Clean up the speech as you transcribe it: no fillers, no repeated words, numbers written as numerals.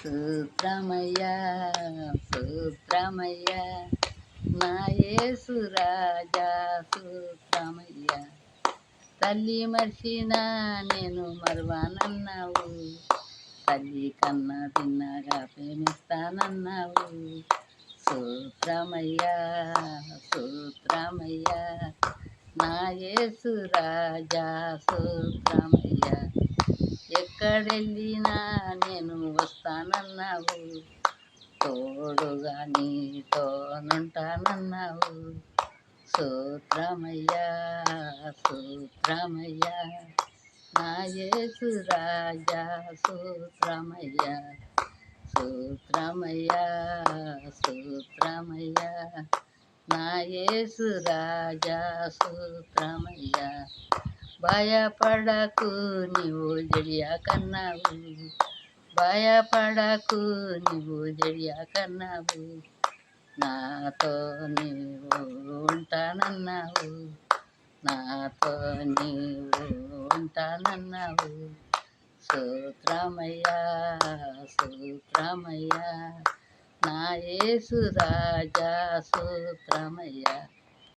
సూత్రమయ్యా సూత్రమయ్యా నా యేసు రాజా సూత్రమయ్యా. తల్లి మర్చినా నేను మరువానన్నావు, తల్లి కన్నా భిన్నగా ప్రేమిస్తానన్నావు. సూత్రమయ్యా సూత్రమయ్యా నా యేసు రాజా సూత్రమయ్యా. ఎక్కడెళ్ళినా నేను వస్తానన్నావు, తోడుగా నీతోనుంటానన్నావు. సూత్రమయ్యా సూత్రమయ్యా నా యేసు రాజా సూత్రమయ్యా. సూత్రమయ్యా సూత్రమయ్యా నా యేసు రాజా సూత్రమయ్యా. భయపడకు నీవు జడియా కన్నావు, భయపడకు నీవు జడియా కన్నావు. నాతో నీవు ఉంటానన్నావు, నాతో నీవు ఉంటానన్నావు. సూత్రమయ్యా సూత్రమయ్యా నా యేసు రాజా సూత్రమయ్యా.